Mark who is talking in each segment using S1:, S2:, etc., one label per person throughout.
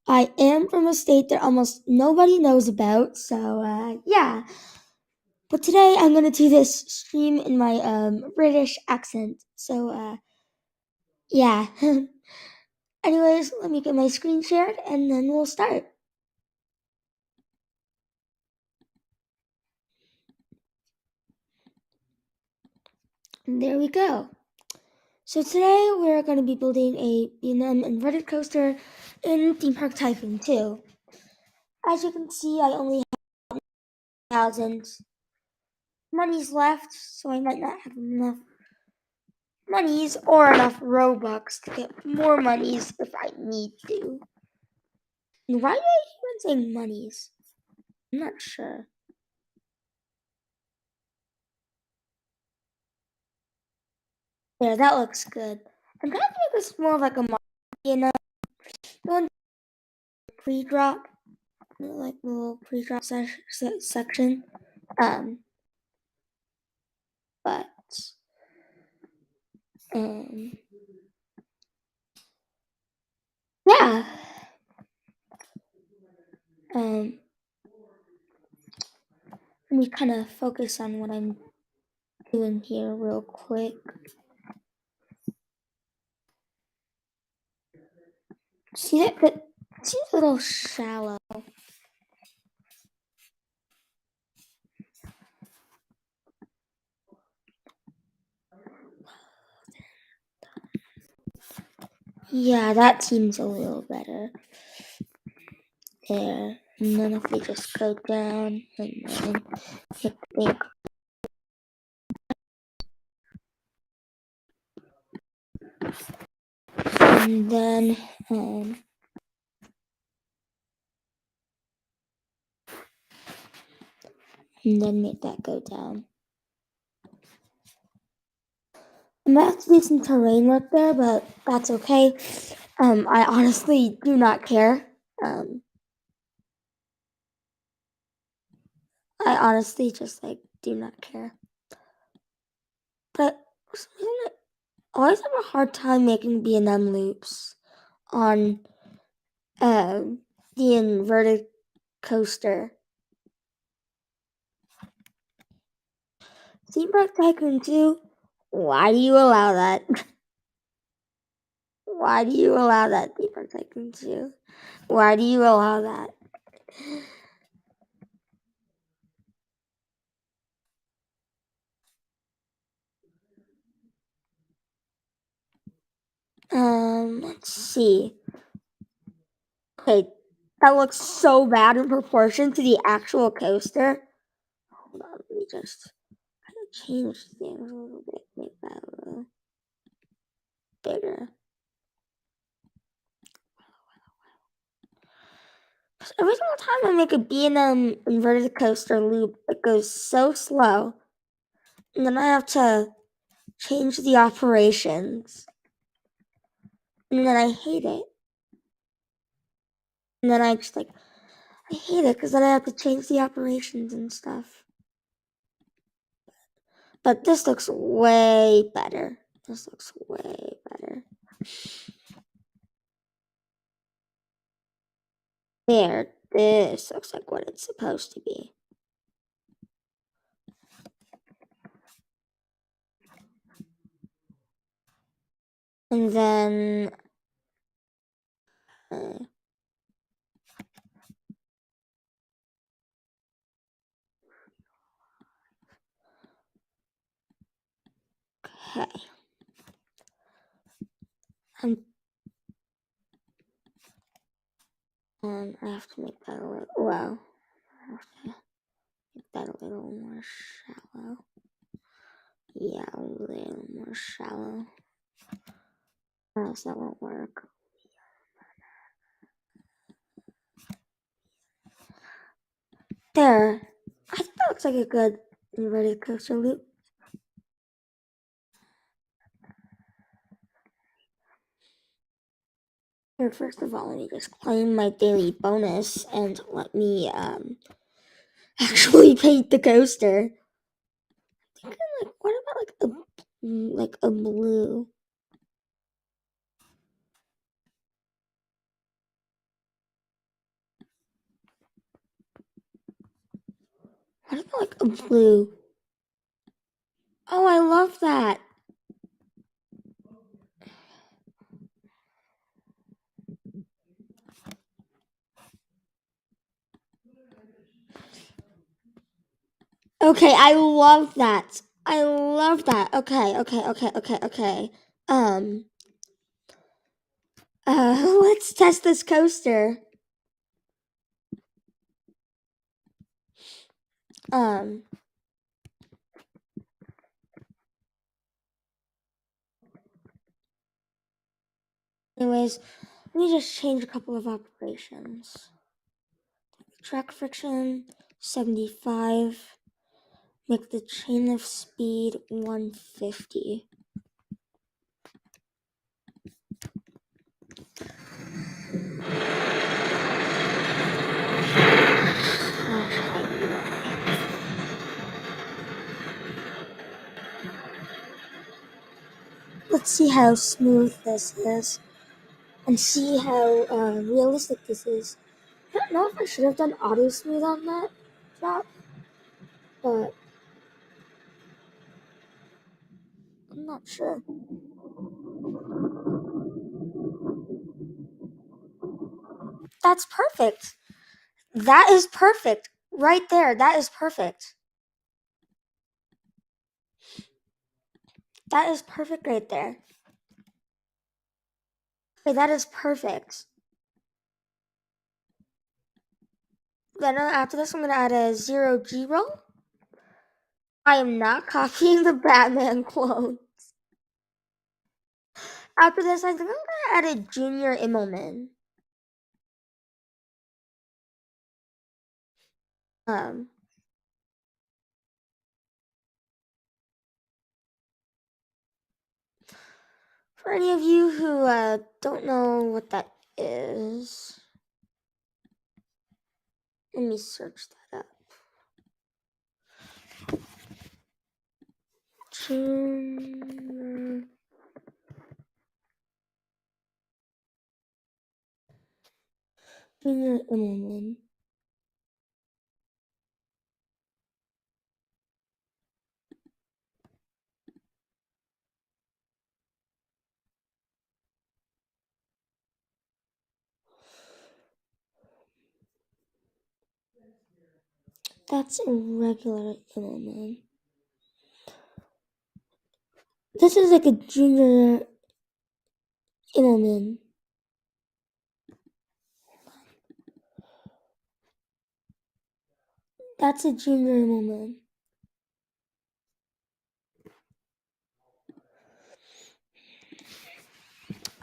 S1: I am from a state that almost nobody knows about, so yeah. But today I'm gonna do this stream in my British accent. So yeah. Anyways, let me get my screen shared and then we'll start. And there we go. So today we're going to be building a B&M inverted coaster in Theme Park Tycoon 2. As you can see, I only have 1,000 monies left, so I might not have enough monies or enough Robux to get more monies if I need to. And why do I even say monies? I'm not sure. There, that looks good. I'm gonna make this more of like a one pre-drop, like a little pre-drop section. Um, but um, yeah. Um, Let me kind of focus on what I'm doing here real quick. See that? But it seems a little shallow. Yeah, that seems a little better. There. And then if we just go down and then hit the and then make that go down. I might have to do some terrain work there, but that's okay. I honestly do not care. I honestly just do not care. But for some reason, I always have a hard time making B&M loops on the inverted coaster. Theme Park Tycoon 2, why do you allow that? Why do you allow that, Theme Park Tycoon 2? Why do you allow that? Let's see. Okay, that looks so bad in proportion to the actual coaster. Hold on, let me just change things a little bit, make that a little bigger. Every single time I make a B&M inverted coaster loop, it goes so slow. And then I have to change the operations. And then I hate it. And then I hate it because then I have to change the operations and stuff. But this looks way better. This looks way better. There, this looks like what it's supposed to be. And then okay. And I have to make that a little, well, I have to make that a little more shallow. Yeah, a little more shallow. Or else that won't work. There. I think that looks like a good inverted coaster loop. Here, first of all, let me just claim my daily bonus and let me actually paint the coaster. I think what about like a blue? What about like a blue? Oh, I love that. Okay, I love that. I love that. Okay. Um, let's test this coaster. Um, anyways, let me just change a couple of operations. Track friction, 75. Make the chain of speed 150. Let's see how smooth this is and see how realistic this is. I don't know if I should have done auto smooth on that drop, but I'm not sure. That's perfect. That is perfect. Right there. That is perfect. That is perfect right there. Okay, that is perfect. Then after this, I'm going to add a 0G roll. I am not copying the Batman clone. After this, I think I'm going to add a Junior Immelman. Um, for any of you who don't know what that is, let me search that up. Junior Immelman. That's a regular Immelman. This is like a Junior Immelman. That's a Junior Immelman.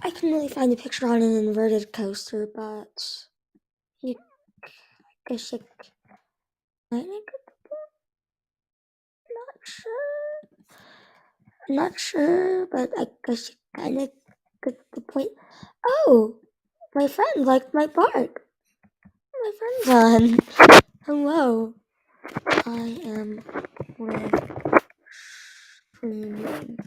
S1: I can really find a picture on an inverted coaster, but you guess you kind of not sure. I'm not sure, but I guess you kind of get the point. Oh, my friend liked my bark. My friend's on. Hello, I am with streaming.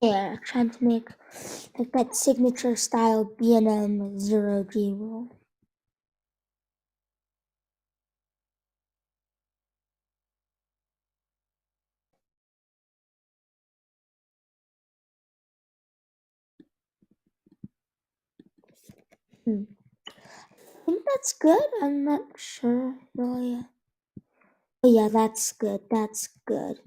S1: Yeah, trying to make like that signature style B&M 0G roll. I think that's good. I'm not sure really. Oh yeah, that's good. That's good.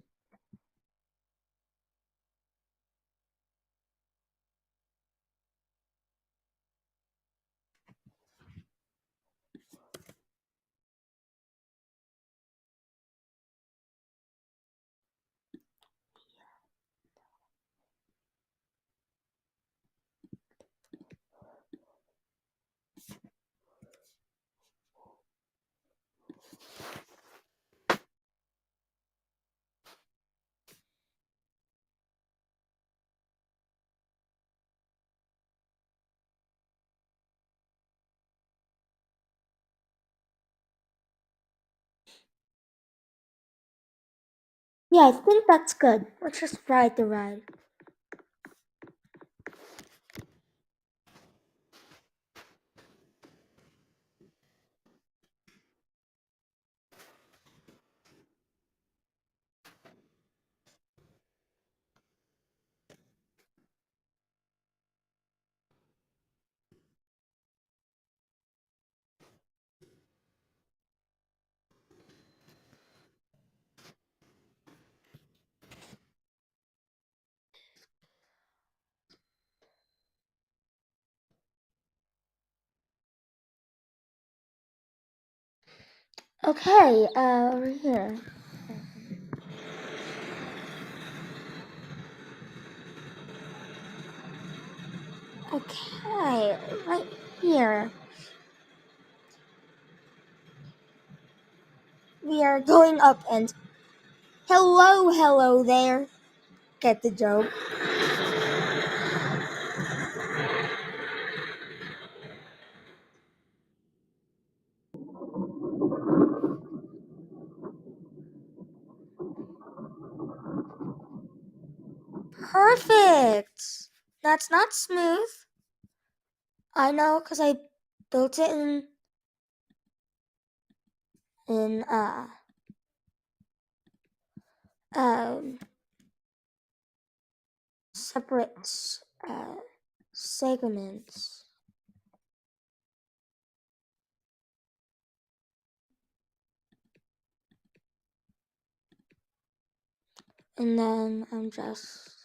S1: Yeah, I think that's good. Let's just ride the ride. Okay, over here. Okay, right here. We are going up and hello there. Get the joke. Perfect. That's not smooth. I know, cause I built it in um separate uh segments. And then I'm just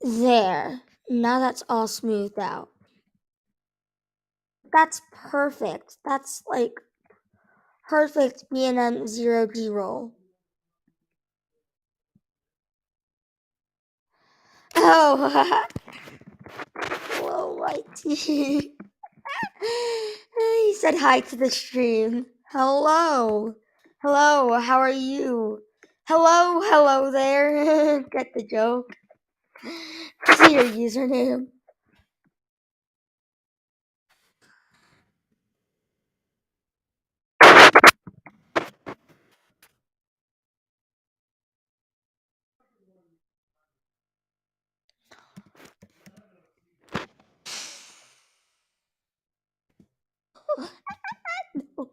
S1: there. Now that's all smoothed out. That's perfect. That's like perfect B&M 0G roll. Oh, whoa, Whitey. He said hi to the stream. Hello. Hello, how are you? Hello there. Get the joke. See your username.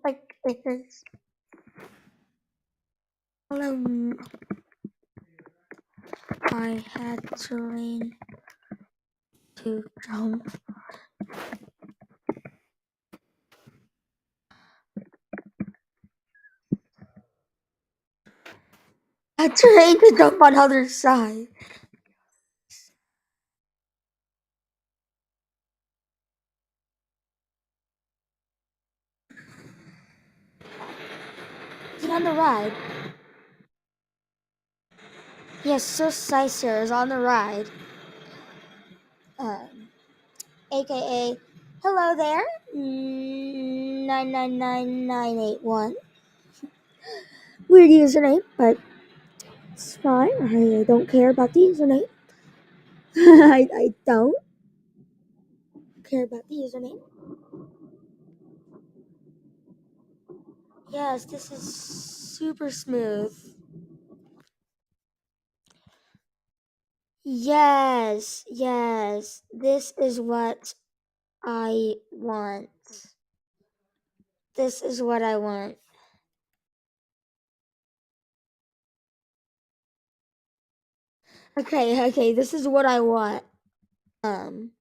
S1: Like this. Hello. I had to learn to jump. I trained to jump on other side. Is he on the ride? Yes, Sir Sicer is on the ride. AKA, hello there, 999981. Weird username, but it's fine. I don't care about the username. I don't care about the username. Yes, this is super smooth. Yes, this is what I want. This is what I want. Okay, this is what I want. Um,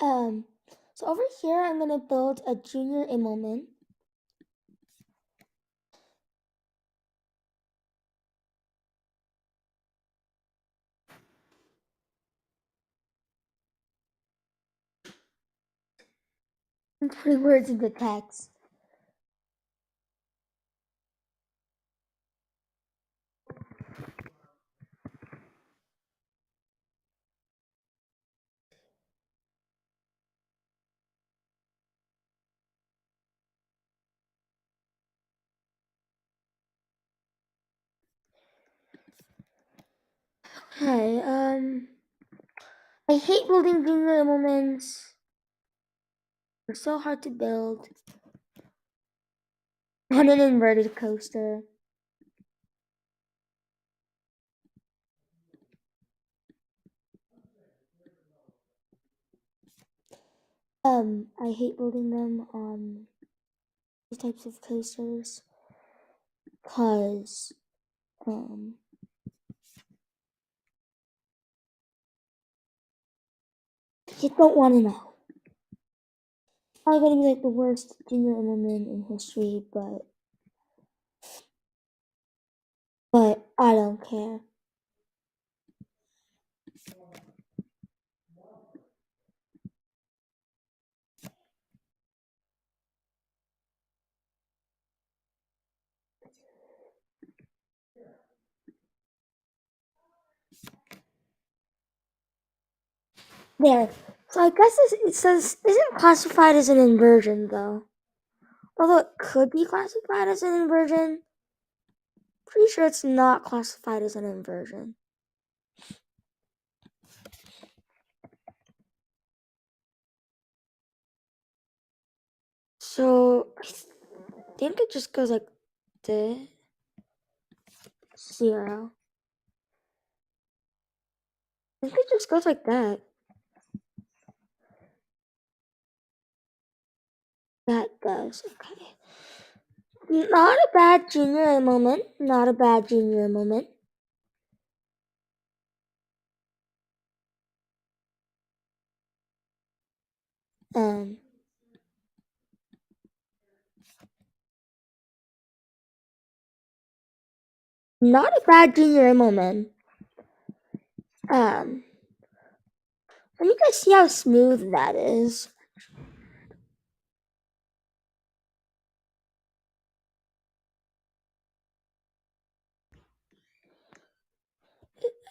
S1: Um, so over here, I'm gonna build a junior Immelman. And putting words into text. Okay, I hate building junior Immelmans. They're so hard to build. On an inverted coaster. I hate building them on these types of coasters because, you don't want to know. Probably gonna be like the worst junior Immelman in history, but I don't care. There. So I guess it says isn't classified as an inversion though. Although it could be classified as an inversion. Pretty sure it's not classified as an inversion. So I think it just goes like this. 0. I think it just goes like that. That does. Okay. Not a bad junior moment. Not a bad junior moment. Um, Not a bad junior moment. Um, Let me guys see how smooth that is.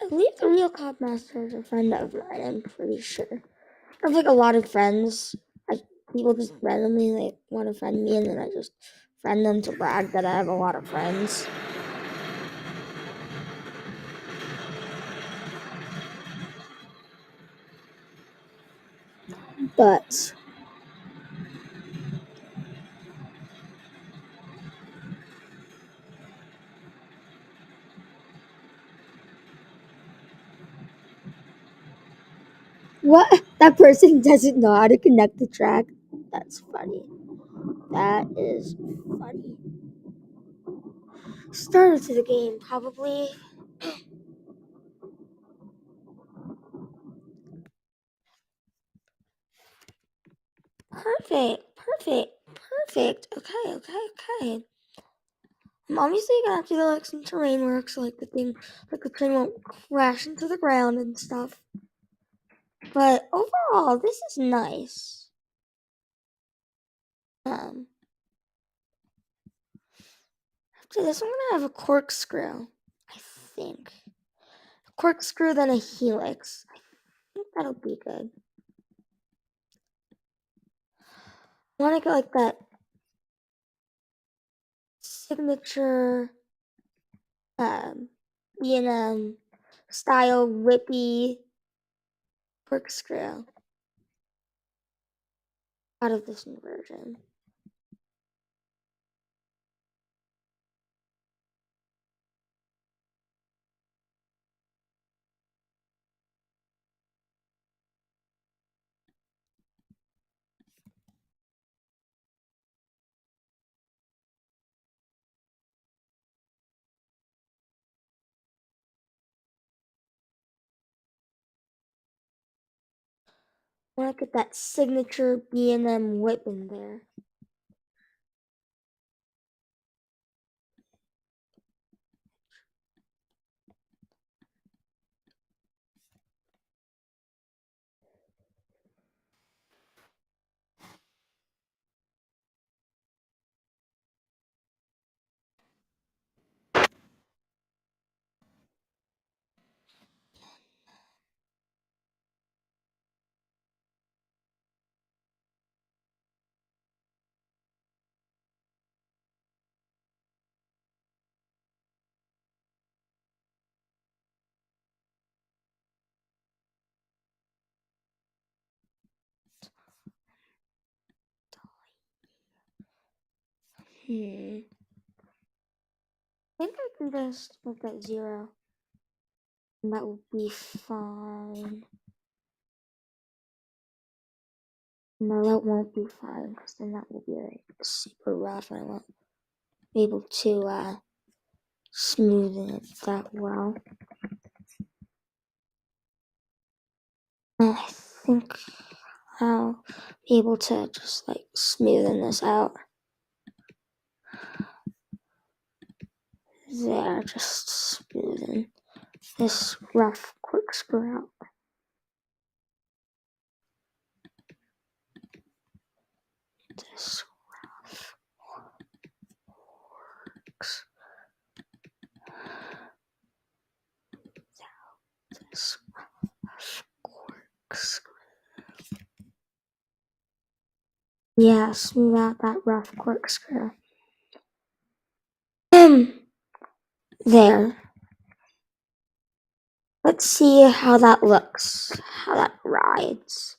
S1: I believe the real cop master is a friend of mine. I'm pretty sure. I have like a lot of friends. Like people just randomly like want to friend me, and then I just friend them to brag that I have a lot of friends. But what? That person doesn't know how to connect the track. That's funny. That is funny. Started to the game, probably. Perfect. Okay. I'm obviously gonna have to do like some terrain work so like the train won't crash into the ground and stuff. But overall, this is nice. Um, After this, I'm gonna have a corkscrew. I think a corkscrew, then a helix. I think that'll be good. I want to get like that signature, um, B&M style whippy corkscrew out of this inversion. I want to get that signature B&M whip in there. I think I can just make that 0. And that will be fine. No, that won't be fine, because then that will be like super rough and I won't be able to smoothen it that well. I think I'll be able to just like smoothen this out. There, just smoothen this rough corkscrew out. This rough corkscrew. This rough corkscrew. Yeah, smooth out that rough corkscrew. There. Let's see how that looks. How that rides.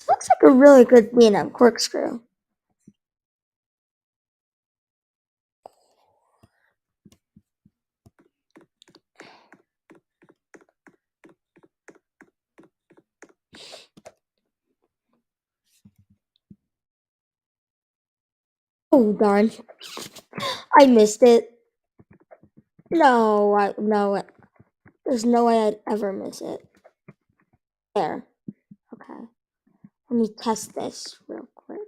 S1: It looks like a really good B&M corkscrew. Oh darn. I missed it. No, there's no way I'd ever miss it. There. Okay. Let me test this real quick.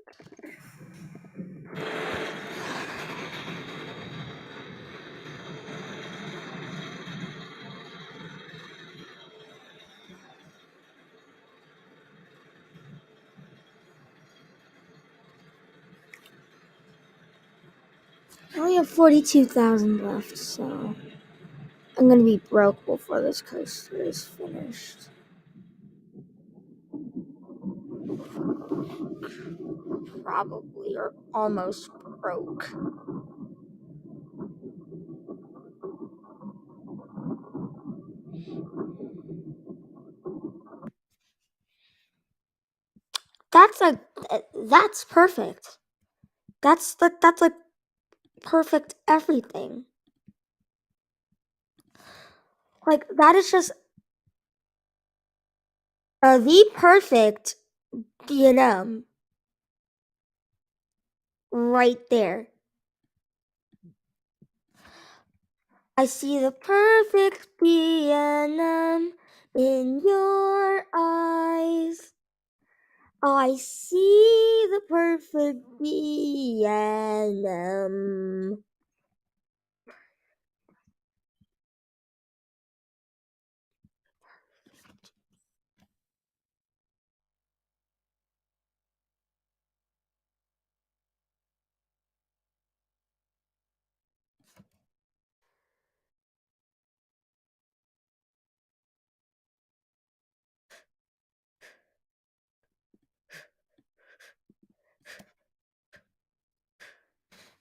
S1: I only have 42,000 left, so I'm gonna be broke before this coaster is finished. Probably, or almost broke. That's perfect. That's like perfect everything. Like that is just the perfect B&M right there. I see the perfect B&M in your eyes. I see the perfect B&M.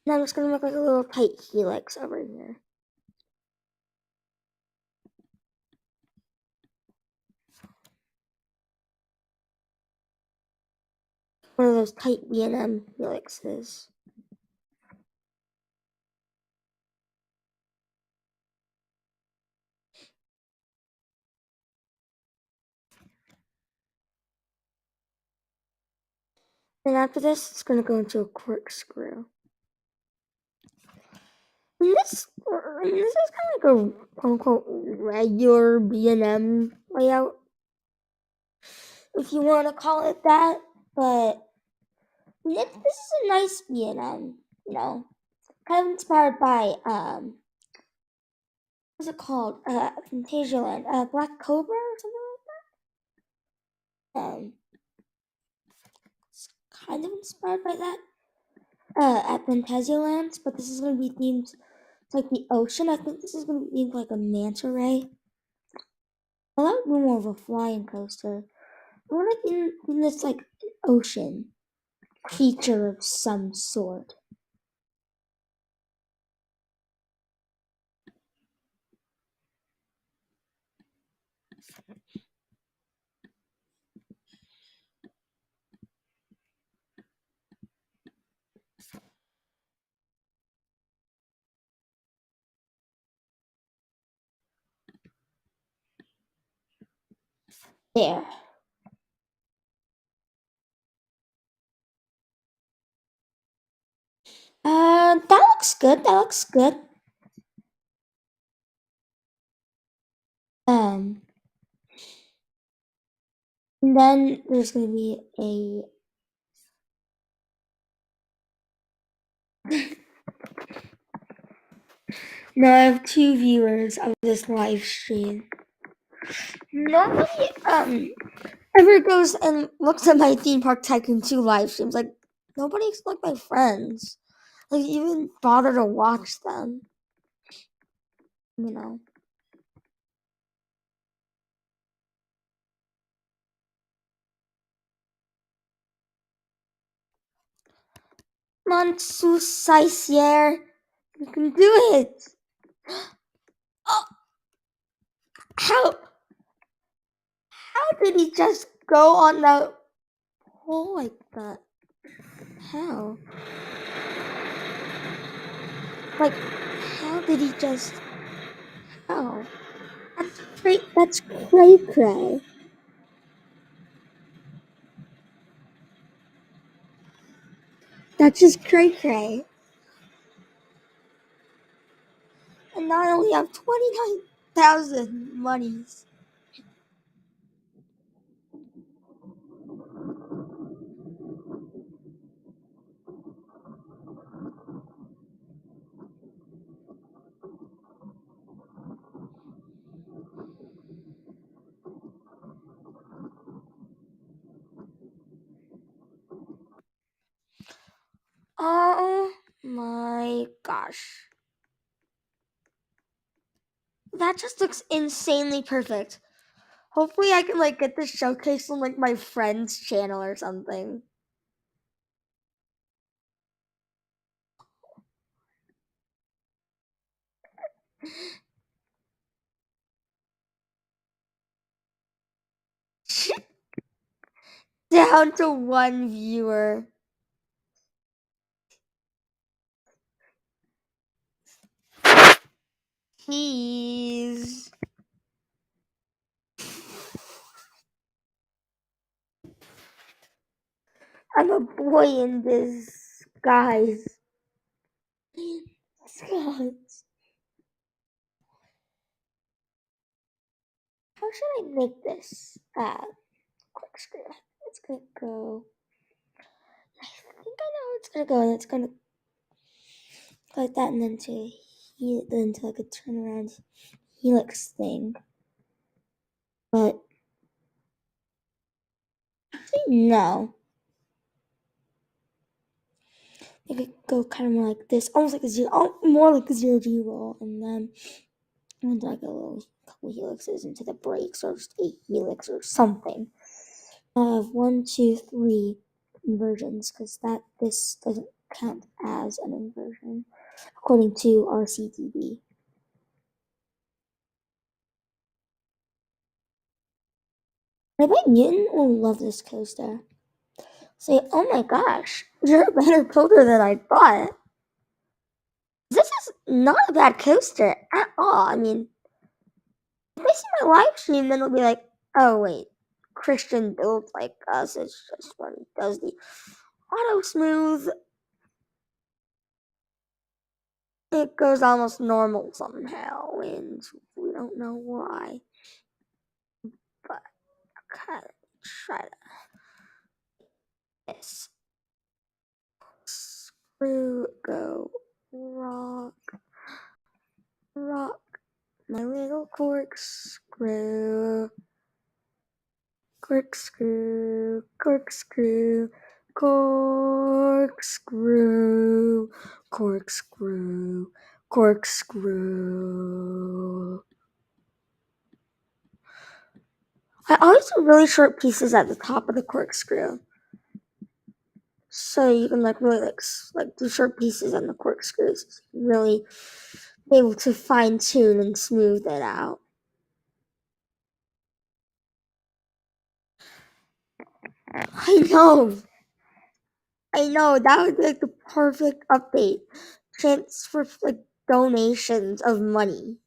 S1: Now I'm just gonna make like a little tight helix over here. One of those tight B&M helixes. And after this, it's gonna go into a corkscrew. And this is kind of like a quote unquote regular B&M layout. if you want to call it that. But this is a nice B&M, you know, kind of inspired by what's it called? Fantasia Black Cobra or something like that. It's kind of inspired by that. At Fantasia but this is going to be themed to, like the ocean. I think this is going to be themed like a manta ray. Well, that would be more of a flying coaster. I want to in this like ocean creature of some sort. There. That looks good. That looks good. Um, and then there's gonna be a. Now I have two viewers of this live stream. Nobody ever goes and looks at my theme park Tycoon 2 live streams. Like nobody's like my friends. Like even bother to watch them. You know. Monsusaisier. You can do it. Oh, how did he just go on the hole like that? How? Like, how did he just? How? That's cray. That's cray cray. That's just cray cray. And not only have 29,000 monies. Oh my gosh. That just looks insanely perfect. Hopefully I can like get this showcase on like my friend's channel or something. Down to one viewer. He's I'm a boy in disguise. Disguise. How should I make this? Corkscrew. It's gonna go. I think I know it's gonna go, and it's gonna go like that, and then then to like a turnaround helix thing. But actually, no. It could go kind of more like this, almost like a zero, more like a zero G roll, and then into like a little couple helixes into the brakes, or just a helix or something. I have one, two, three inversions because this doesn't count as an inversion according to RCTB. I bet Newton will love this coaster. Say, oh my gosh, you're a better builder than I thought. This is not a bad coaster at all. I mean, if they see my live stream, then they'll be like, oh wait, Christian builds like us. It's just when he does the auto smooth, it goes almost normal somehow, and we don't know why. But okay. try this. Screw, go, rock, rock, my little corkscrew. Corkscrew, corkscrew, corkscrew, corkscrew, corkscrew. I always do really short pieces at the top of the corkscrew, so you can like really like do short pieces on the corkscrews. Really be able to fine tune and smooth it out. I know, I know. That would be like the perfect update. Chance for like donations of money,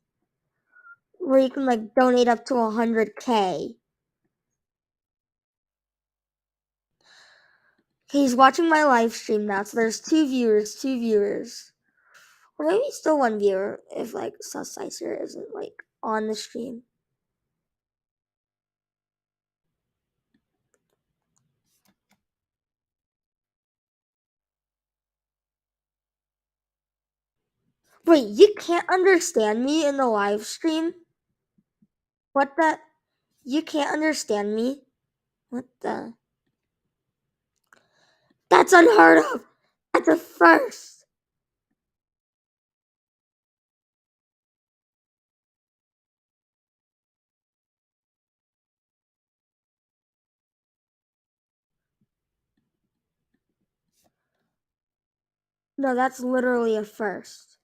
S1: where you can like donate up to 100K. He's watching my live stream now, so there's two viewers. Or maybe still one viewer if like Sussicer isn't like on the stream. Wait, you can't understand me in the live stream? What the? You can't understand me? What the? That's unheard of! That's a first! No, that's literally a first.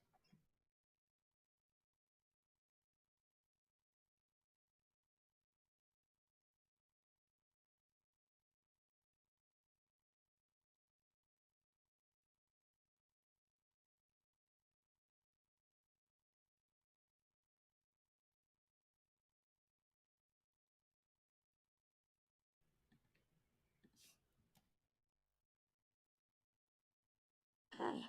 S1: Okay.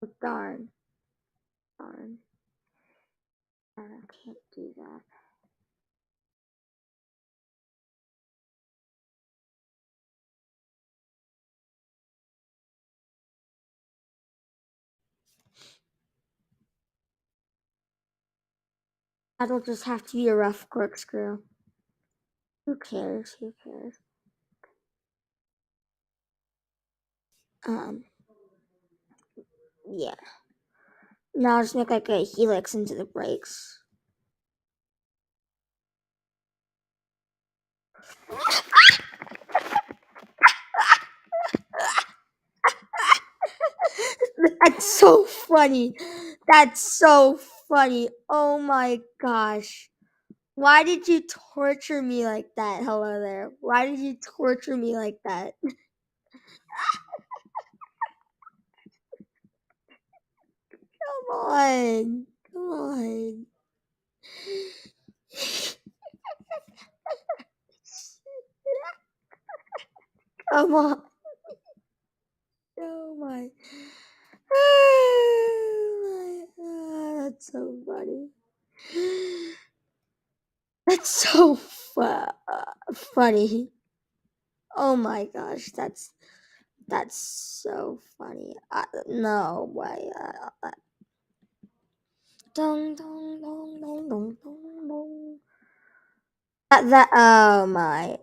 S1: Oh, darn. Darn. I can't do that. That'll just have to be a rough corkscrew. Who cares? Who cares? Um, yeah. Now I'll just make like a helix into the brakes. That's so funny. That's so funny. Oh my gosh. Why did you torture me like that? Hello there. Why did you torture me like that? Come on. Come on. Come on. Oh my. Oh my. That's so funny. That's so funny. Oh my gosh, that's so funny. No way. Dong dong dong dong dong dong dong. That oh my,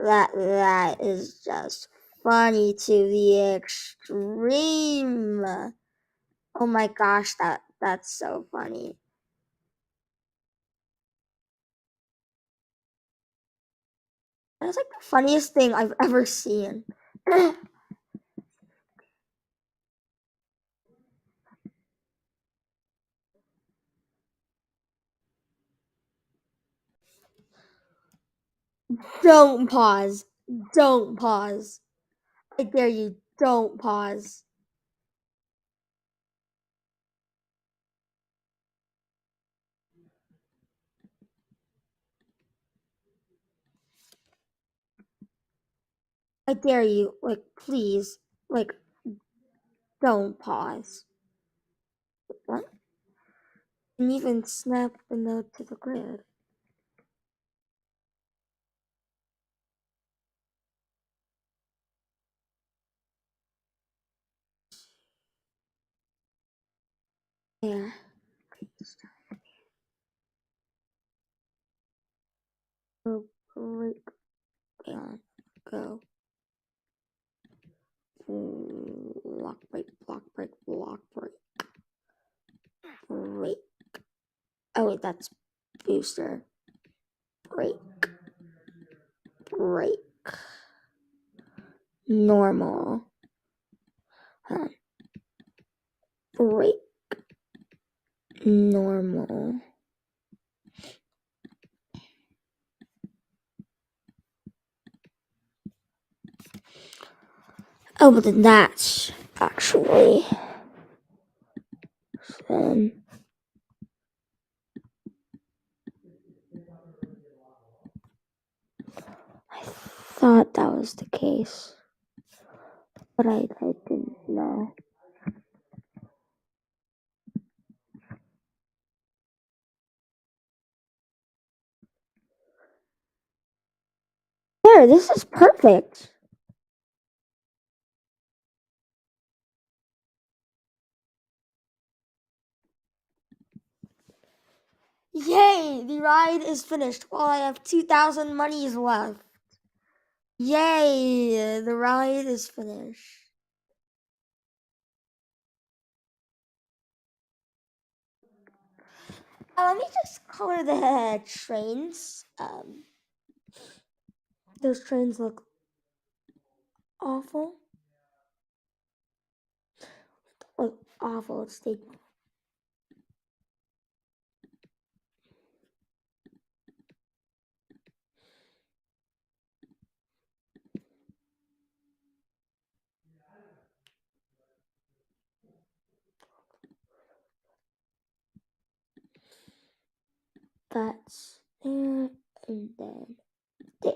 S1: that is just funny to the extreme. Oh my gosh, that's so funny. That's like the funniest thing I've ever seen. Don't pause. Don't pause. I dare you. Don't pause. I dare you, like, please, like, don't pause. What? And even snap the note to the grid. Yeah. Go break down. Go. Block break, block break, block break. Break. Oh wait, that's booster. Break. Break. Normal. Break. Normal. Oh, but then that's actually um, I thought that was the case, but I didn't know. There, this is perfect. Yay! The ride is finished. Well, I have 2,000 monies left. Yay! The ride is finished. Let me just color the trains. Those trains look awful. Look awful. It's the that's there and then there.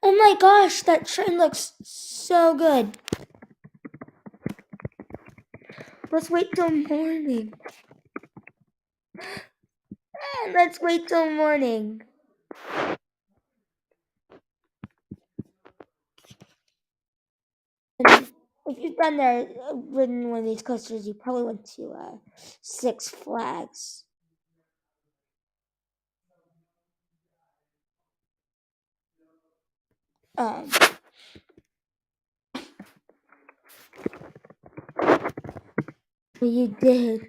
S1: Oh my gosh, that train looks so good. Let's wait till morning. Let's wait till morning. And if you've been there, ridden one of these coasters, you probably went to Six Flags. Um, you did.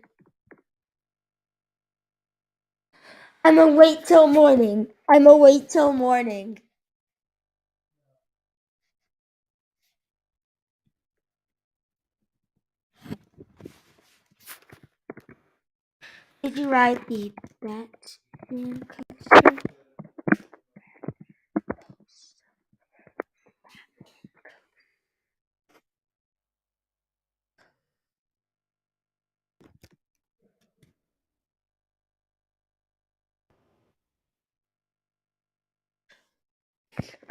S1: I'm gonna wait till morning. I'm gonna wait till morning. Did you ride the Batman coaster?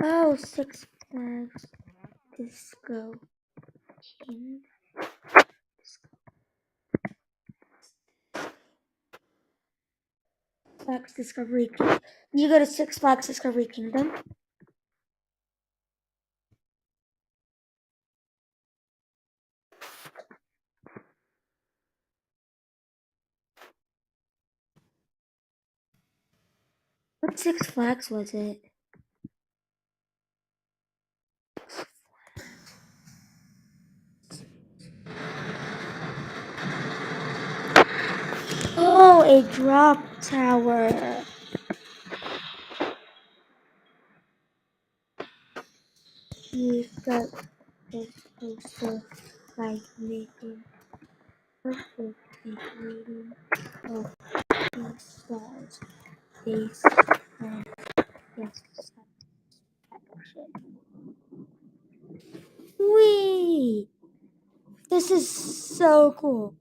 S1: Oh, Six Flags Disco King. Flags Discovery Kingdom. You go to Six Flags Discovery Kingdom? What Six Flags was it? Oh, a drop tower. You got this poster by making perfect reading of the stars based on yes satisfaction. Wee! This is so cool.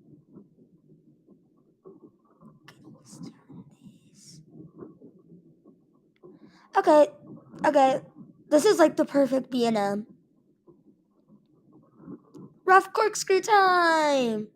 S1: Okay, okay. This is like the perfect B&M. Rough corkscrew time!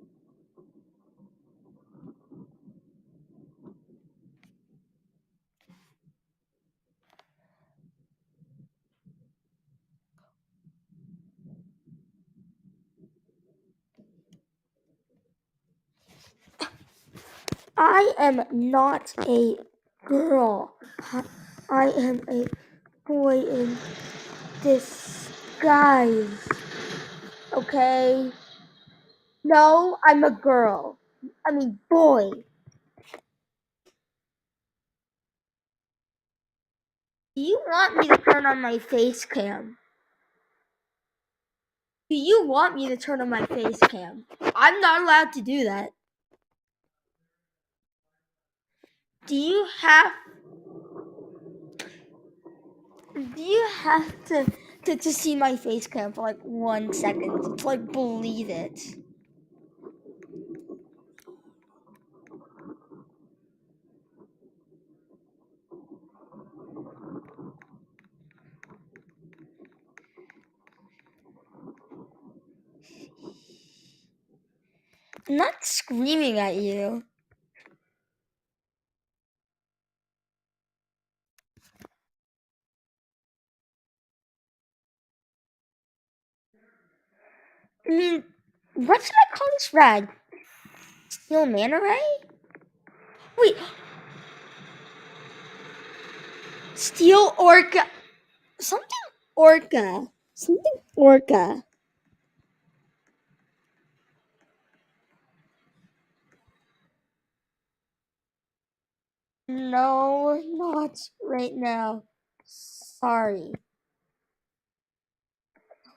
S1: I am not a girl. I am a boy in disguise. Okay? No, I'm a girl. I mean, boy. Do you want me to turn on my face cam? Do you want me to turn on my face cam? I'm not allowed to do that. Do you have to see my face cam for like 1 second to like believe it? I'm not screaming at you. I mean, what should I call this rag? Steel manta ray? Wait, steel orca. Something orca. Something orca. No, not right now. Sorry.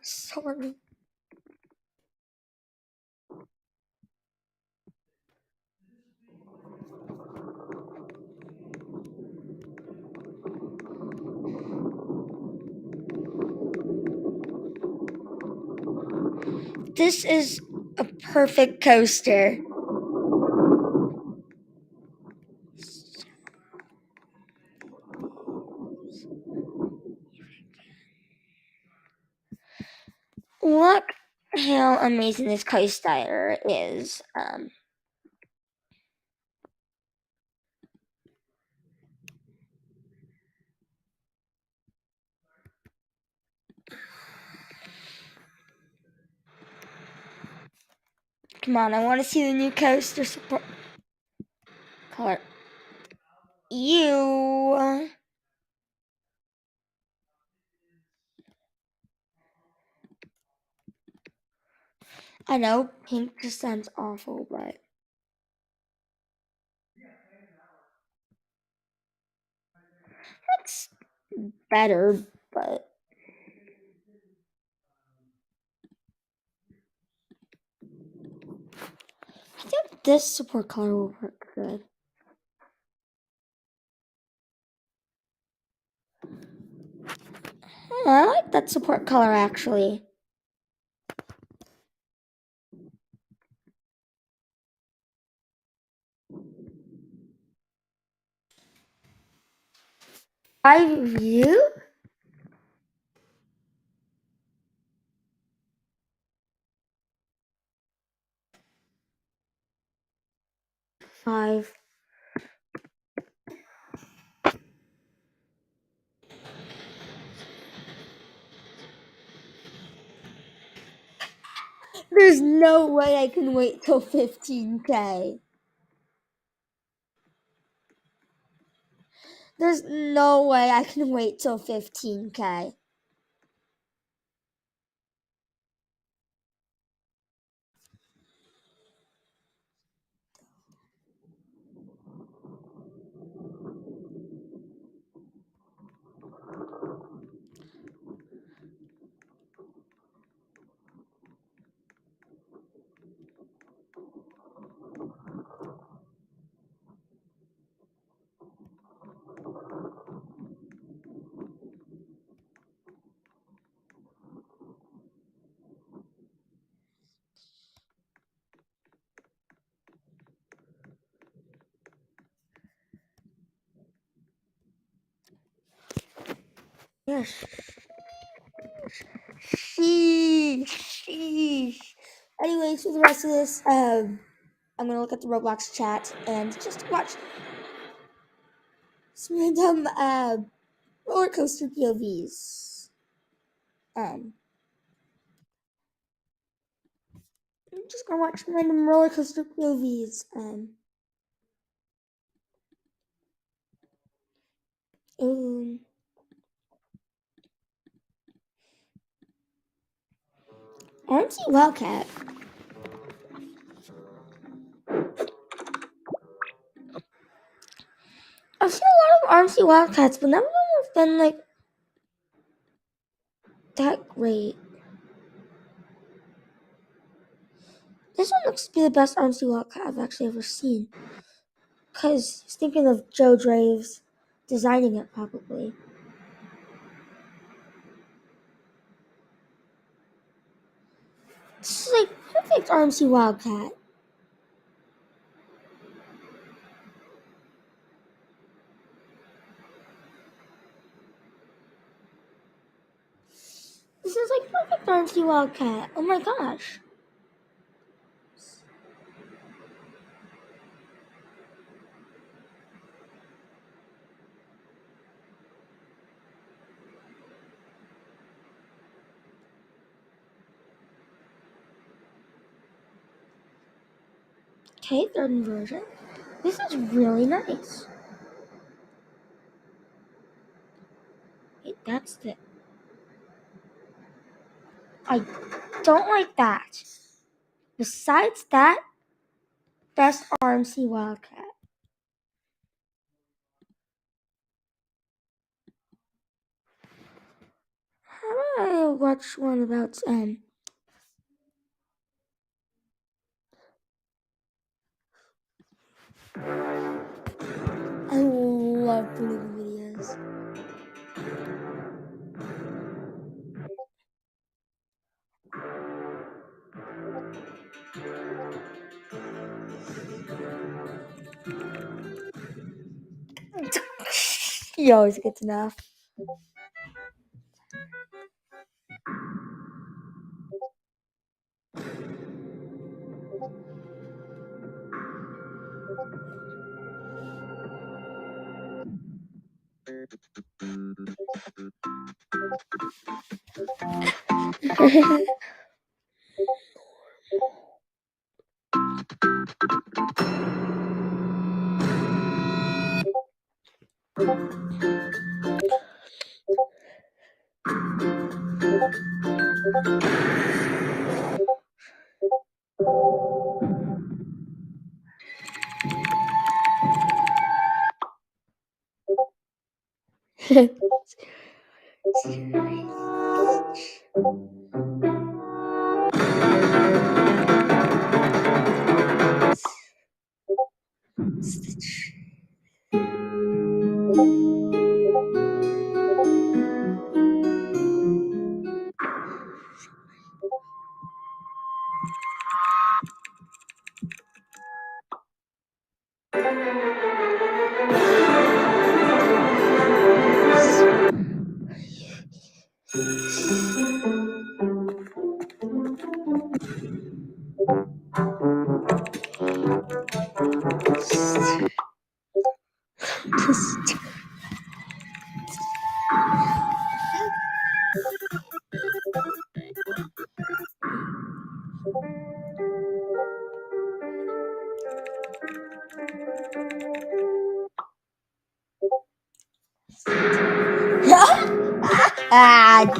S1: Sorry. This is a perfect coaster. Look how amazing this coaster is. Come on, I want to see the new coaster support color. Ew. I know pink just sounds awful, but it's better. But I think this support color will work good. I like that support color actually. I view 5. There's no way I can wait till 15K. There's no way I can wait till 15K. Yes. Sheesh. Anyways, for the rest of this, I'm gonna look at the Roblox chat and just watch some random roller coaster POVs. Um, I'm just gonna watch some random roller coaster POVs. Um, RMC Wildcat. I've seen a lot of RMC Wildcats, but none of them have been like that great. This one looks to be the best RMC Wildcat I've actually ever seen. Because I was thinking of Joe Draves designing it, probably. This is like perfect RMC Wildcat. This is like perfect RMC Wildcat. Oh my gosh. Okay, third inversion. This is really nice. Wait, that's the. I don't like that. Besides that, best RMC Wildcat. How do I watch one about I love balloon videos. You always get enough.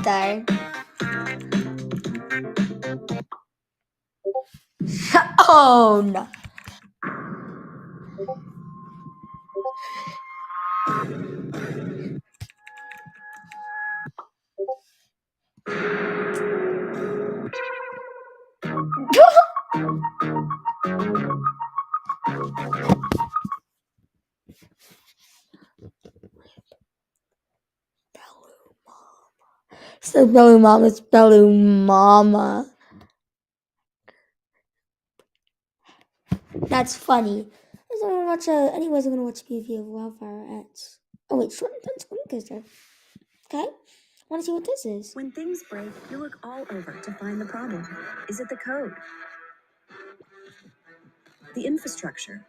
S1: Darn. Oh no. So Belly Mama's Belly Mama. That's funny. Anyways, I'm gonna watch a PvP of Wildfire Ants. Oh wait, short intense coaster. Okay, want to see what this is?
S2: When things break, you look all over to find the problem. Is it the code? The infrastructure?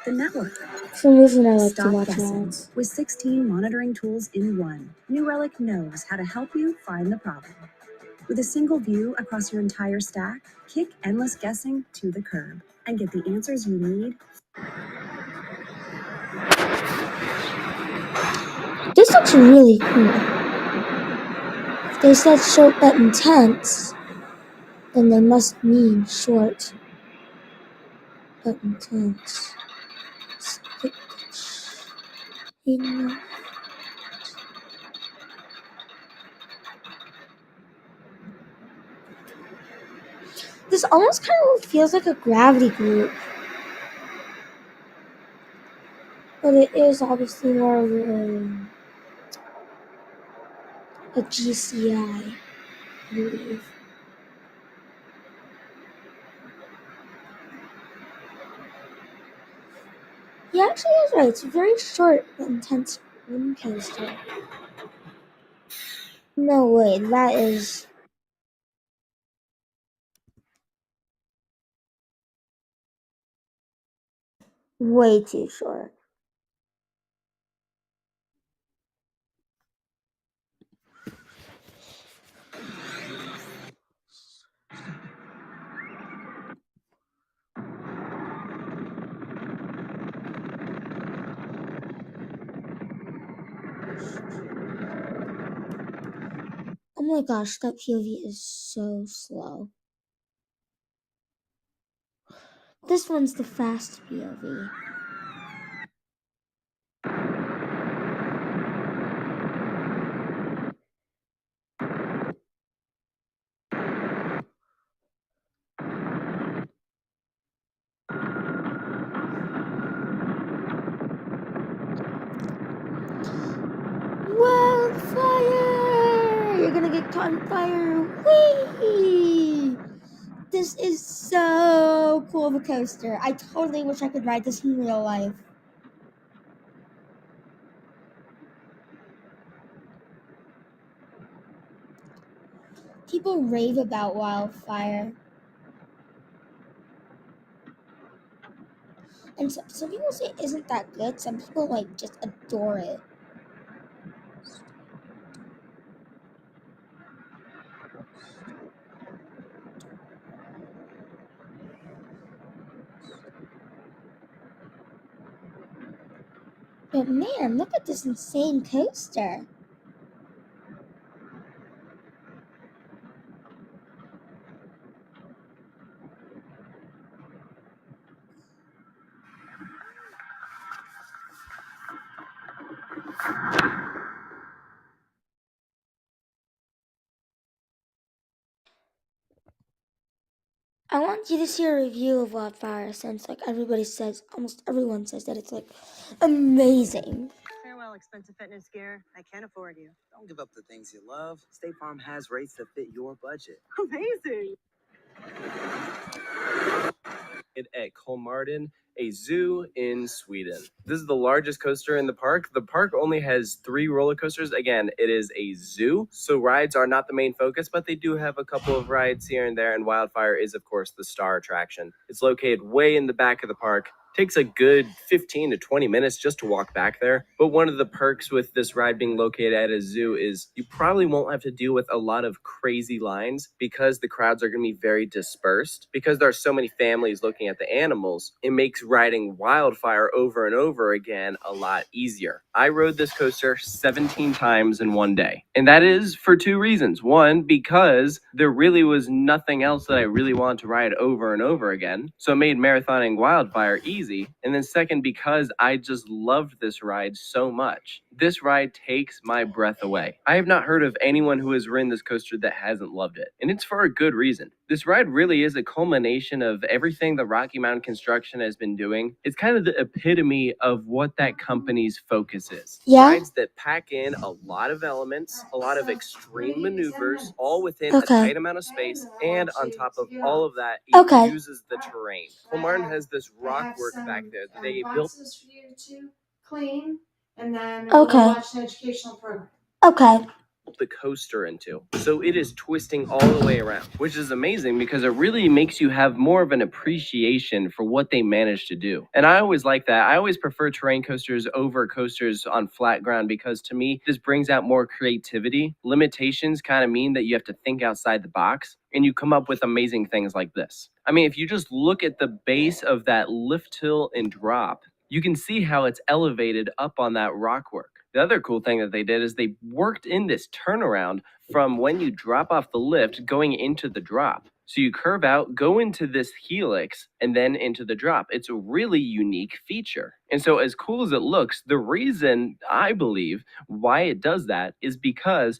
S2: The network?
S1: For some reason, I like to
S2: Stop
S1: watch
S2: guessing.
S1: ads.
S2: With 16 monitoring tools in one, New Relic knows how to help you find the problem. With a single view across your entire stack, kick endless guessing to the curb and get the answers you need.
S1: This looks really cool. If they said short but intense, then they must mean short but intense. This almost kind of feels like a gravity group, but it is obviously more of a GCI, I believe. He actually is right. It's a very short but intense wind coaster. No way, that is way too short. Oh my gosh, that POV is so slow. This one's the fast POV. Wildfire! You're gonna get caught on fire. Whee! This is so cool of a coaster. I totally wish I could ride this in real life. People rave about Wildfire. And some people say it isn't that good. Some people like just adore it. But man, look at this insane coaster. I want you to see a review of Wildfire since like almost everyone says that it's like amazing.
S3: Farewell, expensive fitness gear. I can't afford you.
S4: Don't give up the things you love. State Farm has rates that fit your budget.
S3: Amazing.
S5: At Kolmarden, a zoo in Sweden. This is the largest coaster in the park. The park only has 3 roller coasters. Again, it is a zoo, so rides are not the main focus, but they do have a couple of rides here and there, and Wildfire is, of course, the star attraction. It's located way in the back of the park. Takes a good 15 to 20 minutes just to walk back there. But one of the perks with this ride being located at a zoo is you probably won't have to deal with a lot of crazy lines because the crowds are going to be very dispersed. Because there are so many families looking at the animals, it makes riding Wildfire over and over again a lot easier. I rode this coaster 17 times in one day. And that is for 2 reasons. One, because there really was nothing else that I really wanted to ride over and over again. So it made marathoning Wildfire easy. And then second, because I just loved this ride so much. This ride takes my breath away. I have not heard of anyone who has ridden this coaster that hasn't loved it. And it's for a good reason. This ride really is a culmination of everything the Rocky Mountain Construction has been doing. It's kind of the epitome of what that company's focus is.
S1: Yeah?
S5: Rides that pack in a lot of elements, a lot of extreme maneuvers, all within a tight amount of space, and on top of all of that, it uses the terrain. Kolmarden has this rock work back there that they built
S3: boxes for you to clean.
S6: and then
S1: Okay.
S6: we'll watch an educational program.
S1: Okay.
S5: The coaster into. So it is twisting all the way around, which is amazing because it really makes you have more of an appreciation for what they managed to do. And I always like that. I always prefer terrain coasters over coasters on flat ground because to me, this brings out more creativity. Limitations kind of mean that you have to think outside the box and you come up with amazing things like this. I mean, if you just look at the base of that lift hill and drop, you can see how it's elevated up on that rock work. The other cool thing that they did is they worked in this turnaround from when you drop off the lift going into the drop. So you curve out, go into this helix, and then into the drop. It's a really unique feature. And so as cool as it looks, the reason I believe why it does that is because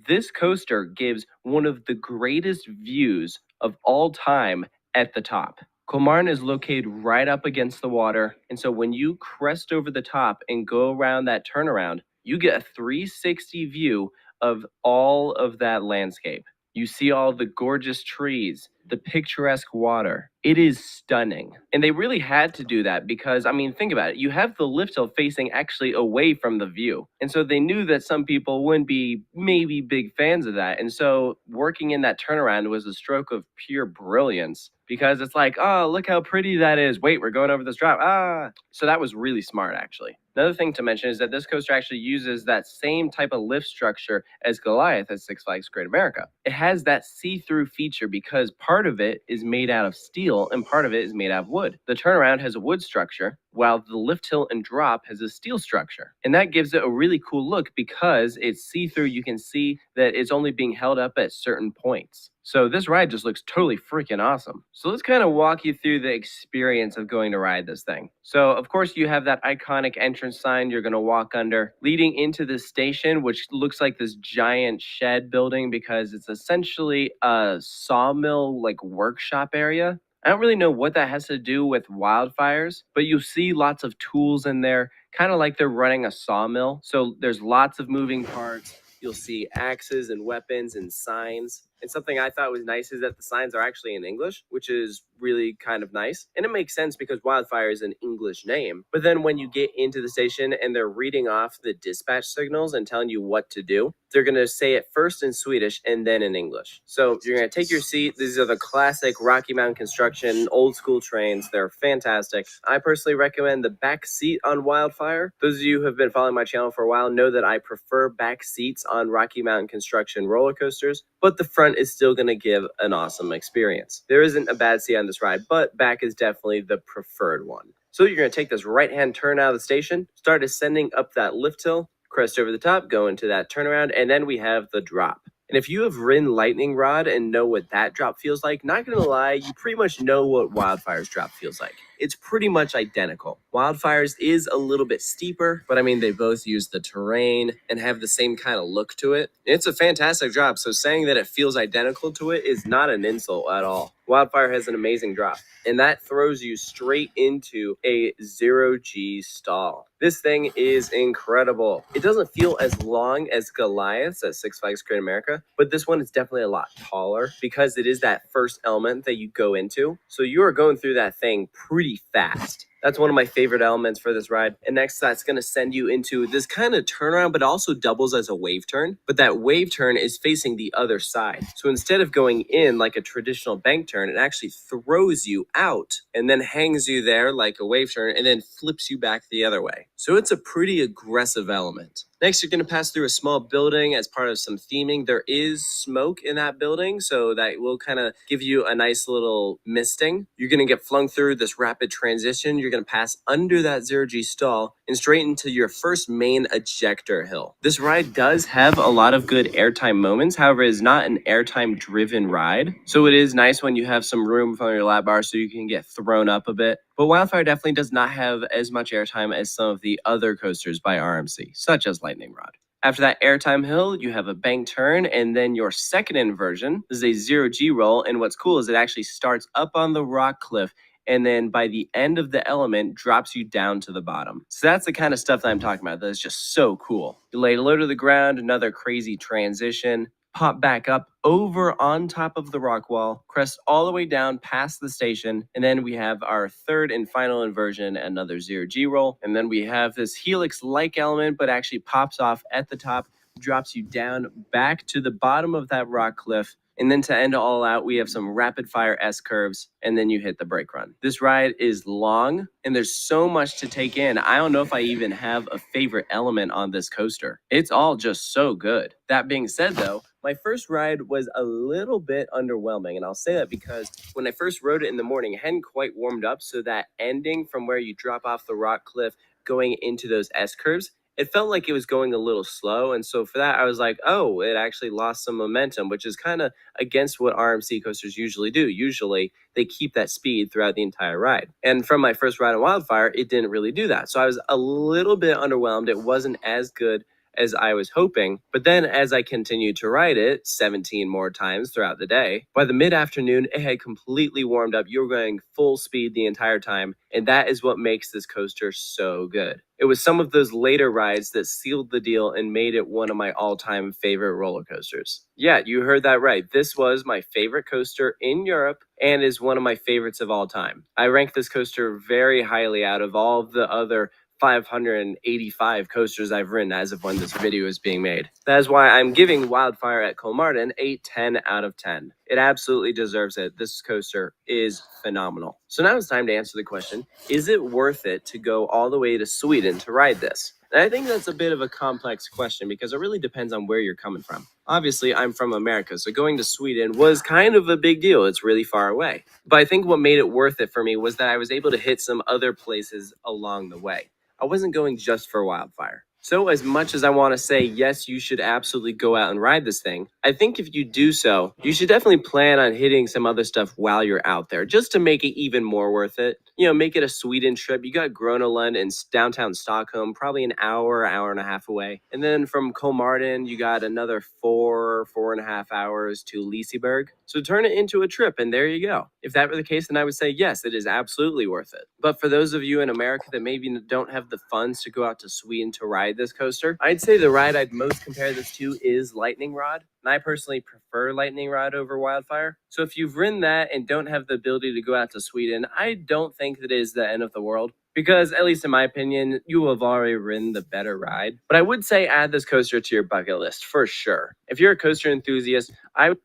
S5: this coaster gives one of the greatest views of all time at the top. Colmartin is located right up against the water, and so when you crest over the top and go around that turnaround, you get a 360 view of all of that landscape. You see all the gorgeous trees, the picturesque water. It is stunning. And they really had to do that because, I mean, think about it. You have the lift hill facing actually away from the view. And so they knew that some people wouldn't be maybe big fans of that. And so working in that turnaround was a stroke of pure brilliance because it's like, oh, look how pretty that is. Wait, we're going over this drop. Ah. So that was really smart, actually. Another thing to mention is that this coaster actually uses that same type of lift structure as Goliath at Six Flags Great America. It has that see-through feature because part of it is made out of steel and part of it is made out of wood. The turnaround has a wood structure, while the lift hill and drop has a steel structure. And that gives it a really cool look because it's see-through. You can see that it's only being held up at certain points. So this ride just looks totally freaking awesome. So let's kind of walk you through the experience of going to ride this thing. So of course you have that iconic entrance sign you're going to walk under, leading into the station, which looks like this giant shed building because it's essentially a sawmill like workshop area. I don't really know what that has to do with wildfires, but you'll see lots of tools in there, kind of like they're running a sawmill. So there's lots of moving parts. You'll see axes and weapons and signs. And something I thought was nice is that the signs are actually in English, which is really kind of nice. And it makes sense because wildfire is an English name. But then when you get into the station and they're reading off the dispatch signals and telling you what to do, they're going to say it first in Swedish and then in English. So you're going to take your seat. These are the classic Rocky Mountain construction, old school trains. They're fantastic. I personally recommend the back seat on Wildfire. Those of you who have been following my channel for a while know that I prefer back seats on Rocky Mountain construction roller coasters, but the front is still going to give an awesome experience. There isn't a bad seat on this ride, but back is definitely the preferred one. So you're going to take this right-hand turn out of the station, start ascending up that lift hill, crest over the top, go into that turnaround, and then we have the drop. And if you have ridden Lightning Rod and know what that drop feels like, not going to lie, you pretty much know what Wildfire's drop feels like. It's pretty much identical. Wildfire's is a little bit steeper, but I mean, they both use the terrain and have the same kind of look to it. It's a fantastic drop, so saying that it feels identical to it is not an insult at all. Wildfire has an amazing drop, and that throws you straight into a 0G stall. This thing is incredible. It doesn't feel as long as Goliath's at Six Flags Great America, but this one is definitely a lot taller because it is that first element that you go into. So you are going through that thing pretty fast. That's one of my favorite elements for this ride. And next, that's going to send you into this kind of turnaround, but also doubles as a wave turn. But that wave turn is facing the other side. So instead of going in like a traditional bank turn, it actually throws you out and then hangs you there like a wave turn and then flips you back the other way. So it's a pretty aggressive element. Next, you're going to pass through a small building as part of some theming. There is smoke in that building, so that will kind of give you a nice little misting. You're going to get flung through this rapid transition. You're going to pass under that 0G stall and straight into your first main ejector hill. This ride does have a lot of good airtime moments. However, it is not an airtime driven ride. So it is nice when you have some room from your lap bar so you can get thrown up a bit. But Wildfire definitely does not have as much airtime as some of the other coasters by RMC, such as Lightning Rod. After that airtime hill, you have a bank turn, and then your second inversion. This is a 0G roll, and what's cool is it actually starts up on the rock cliff, and then by the end of the element, drops you down to the bottom. So that's the kind of stuff that I'm talking about that is just so cool. You lay low to the ground, another crazy transition, pop back up over on top of the rock wall, crest all the way down past the station, and then we have our third and final inversion, another 0G roll, and then we have this helix-like element, but actually pops off at the top, drops you down back to the bottom of that rock cliff. And then to end all out, we have some rapid fire S curves, and then you hit the brake run. This ride is long, and there's so much to take in. I don't know if I even have a favorite element on this coaster. It's all just so good. That being said, though, my first ride was a little bit underwhelming, and I'll say that because when I first rode it in the morning, it hadn't quite warmed up, so that ending from where you drop off the rock cliff going into those S curves, it felt like it was going a little slow. And so for that, I was like, oh, it actually lost some momentum, which is kind of against what RMC coasters usually do. Usually they keep that speed throughout the entire ride. And from my first ride on Wildfire, it didn't really do that. So I was a little bit underwhelmed. It wasn't as good as I was hoping. But then as I continued to ride it 17 more times throughout the day, by the mid-afternoon, it had completely warmed up. You were going full speed the entire time. And that is what makes this coaster so good. It was some of those later rides that sealed the deal and made it one of my all-time favorite roller coasters. Yeah, you heard that right. This was my favorite coaster in Europe and is one of my favorites of all time. I rank this coaster very highly out of all of the other 585 coasters I've ridden as of when this video is being made. That is why I'm giving Wildfire at Kolmarden a 10 out of 10. It absolutely deserves it. This coaster is phenomenal. So now it's time to answer the question, is it worth it to go all the way to Sweden to ride this? And I think that's a bit of a complex question because it really depends on where you're coming from. Obviously, I'm from America, so going to Sweden was kind of a big deal. It's really far away. But I think what made it worth it for me was that I was able to hit some other places along the way. I wasn't going just for Wildfire. So as much as I want to say, yes, you should absolutely go out and ride this thing, I think if you do so, you should definitely plan on hitting some other stuff while you're out there, just to make it even more worth it. You know, make it a Sweden trip. You got Grönalund in downtown Stockholm, probably an hour and a half away. And then from Kolmarden, you got another 4.5 hours to Liseberg. So turn it into a trip, and there you go. If that were the case, then I would say, yes, it is absolutely worth it. But for those of you in America that maybe don't have the funds to go out to Sweden to ride this coaster, I'd say the ride I'd most compare this to is Lightning Rod. And I personally prefer Lightning Rod over Wildfire. So if you've ridden that and don't have the ability to go out to Sweden, I don't think that it is the end of the world. Because, at least in my opinion, you will have already ridden the better ride. But I would say add this coaster to your bucket list, for sure. If you're a coaster enthusiast, I would